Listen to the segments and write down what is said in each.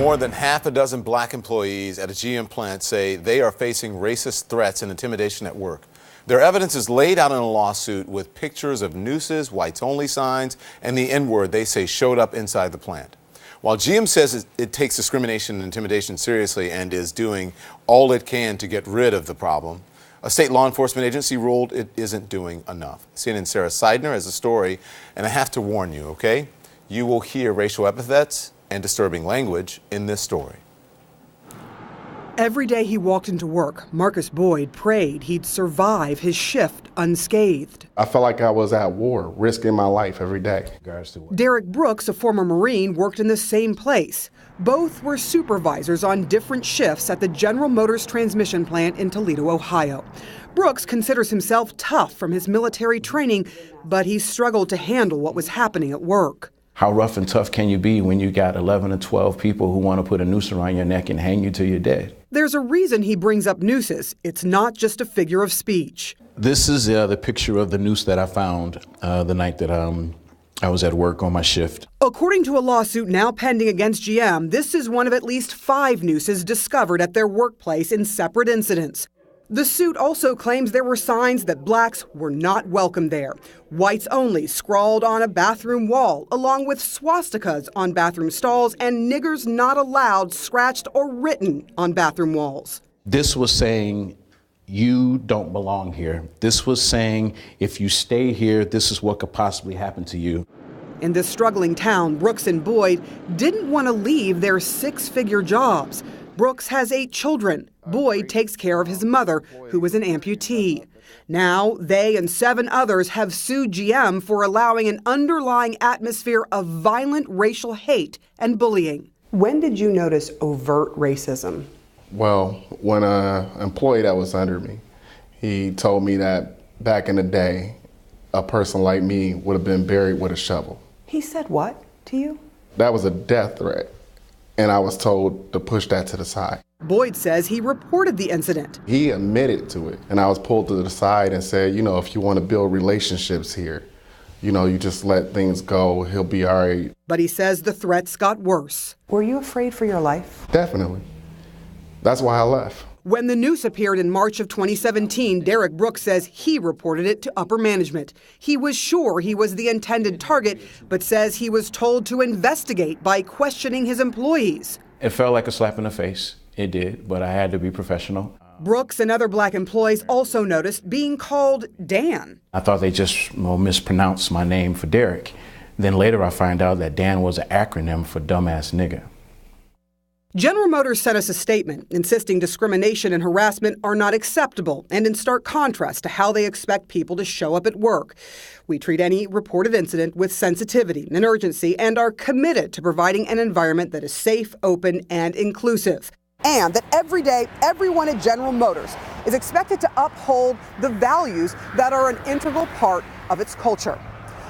More than half a dozen black employees at a GM plant say they are facing racist threats and intimidation at work. Their evidence is laid out in a lawsuit with pictures of nooses, whites-only signs, and the N-word they say showed up inside the plant. While GM says it takes discrimination and intimidation seriously and is doing all it can to get rid of the problem, a state law enforcement agency ruled it isn't doing enough. CNN's Sarah Seidner has a story, and I have to warn you, okay? You will hear racial epithets and disturbing language in this story. Every day he walked into work, Marcus Boyd prayed he'd survive his shift unscathed. I felt like I was at war, risking my life every day. Derek Brooks, a former Marine, worked in the same place. Both were supervisors on different shifts at the General Motors transmission plant in Toledo, Ohio. Brooks considers himself tough from his military training, but he struggled to handle what was happening at work. How rough and tough can you be when you got 11 or 12 people who want to put a noose around your neck and hang you till you're dead? There's a reason he brings up nooses. It's not just a figure of speech. This is the picture of the noose that I found the night that I was at work on my shift. According to a lawsuit now pending against GM, this is one of at least 5 nooses discovered at their workplace in separate incidents. The suit also claims there were signs that blacks were not welcome there. Whites only scrawled on a bathroom wall, along with swastikas on bathroom stalls and niggers not allowed scratched or written on bathroom walls. This was saying, you don't belong here. This was saying, if you stay here, this is what could possibly happen to you. In this struggling town, Brooks and Boyd didn't want to leave their 6-figure jobs. Brooks has 8 children. Boyd takes care of his mother, who was an amputee. Now, they and 7 others have sued GM for allowing an underlying atmosphere of violent racial hate and bullying. When did you notice overt racism? Well, when an employee that was under me, he told me that back in the day, a person like me would have been buried with a shovel. He said what to you? That was a death threat, and I was told to push that to the side. Boyd says he reported the incident. He admitted to it, and I was pulled to the side and said, you know, if you want to build relationships here, you know, you just let things go, he'll be all right. But he says the threats got worse. Were you afraid for your life? Definitely. That's why I left. When the noose appeared in March of 2017, Derek Brooks says he reported it to upper management. He was sure he was the intended target, but says he was told to investigate by questioning his employees. It felt like a slap in the face. It did, but I had to be professional. Brooks and other black employees also noticed being called Dan. I thought they just mispronounced my name for Derek. Then later I find out that Dan was an acronym for dumbass nigga. General Motors sent us a statement insisting discrimination and harassment are not acceptable and in stark contrast to how they expect people to show up at work. We treat any reported incident with sensitivity and urgency and are committed to providing an environment that is safe, open, and inclusive. And that every day, everyone at General Motors is expected to uphold the values that are an integral part of its culture.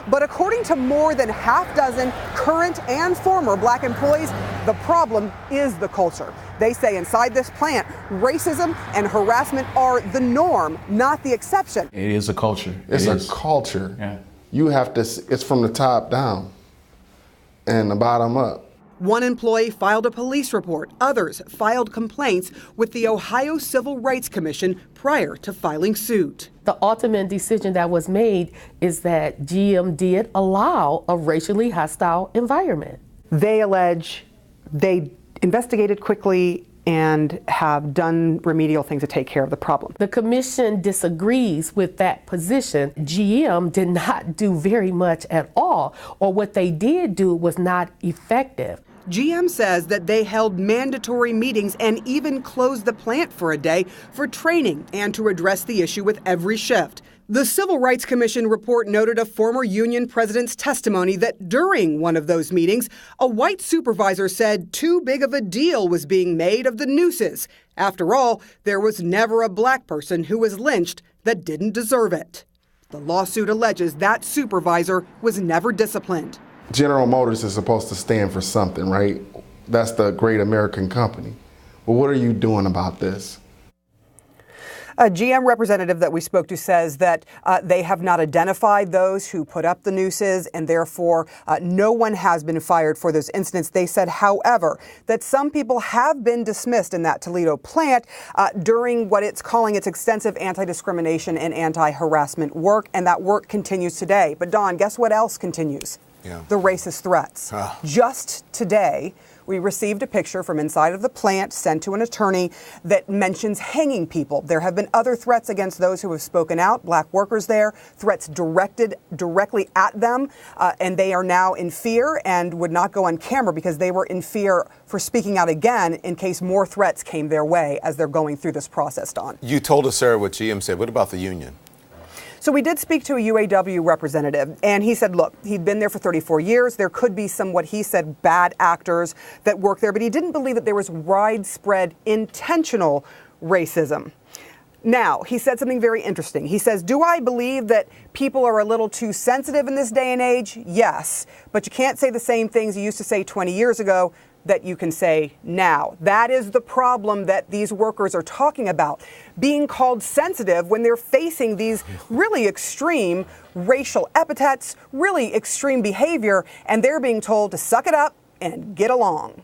But according to more than half dozen current and former black employees, the problem is the culture. They say inside this plant, racism and harassment are the norm, not the exception. It is a culture. It's a culture. Yeah. You have to, it's from the top down and the bottom up. One employee filed a police report. Others filed complaints with the Ohio Civil Rights Commission prior to filing suit. The ultimate decision that was made is that GM did allow a racially hostile environment. They allege they investigated quickly and have done remedial things to take care of the problem. The commission disagrees with that position. GM did not do very much at all, or what they did do was not effective. GM says that they held mandatory meetings and even closed the plant for a day for training and to address the issue with every shift. The Civil Rights Commission report noted a former union president's testimony that during one of those meetings, a white supervisor said too big of a deal was being made of the nooses. After all, there was never a black person who was lynched that didn't deserve it. The lawsuit alleges that supervisor was never disciplined. General Motors is supposed to stand for something, right? That's the great American company. Well, what are you doing about this? A GM representative that we spoke to says that they have not identified those who put up the nooses, and therefore no one has been fired for those incidents. They said, however, that some people have been dismissed in that Toledo plant during what it's calling its extensive anti-discrimination and anti-harassment work, and that work continues today. But Don, guess what else continues? Yeah. The racist threats. Just today, we received a picture from inside of the plant sent to an attorney that mentions hanging people. There have been other threats against those who have spoken out, black workers there, threats directed directly at them, and they are now in fear and would not go on camera because they were in fear for speaking out again in case more threats came their way as they're going through this process, Don. You told us, Sarah, what GM said. What about the union? So we did speak to a UAW representative, and he said, look, he'd been there for 34 years. There could be some, what he said, bad actors that work there, but he didn't believe that there was widespread intentional racism. Now, he said something very interesting. He says, do I believe that people are a little too sensitive in this day and age? Yes, but you can't say the same things you used to say 20 years ago that you can say now. That is the problem that these workers are talking about, being called sensitive when they're facing these really extreme racial epithets, really extreme behavior, and they're being told to suck it up and get along.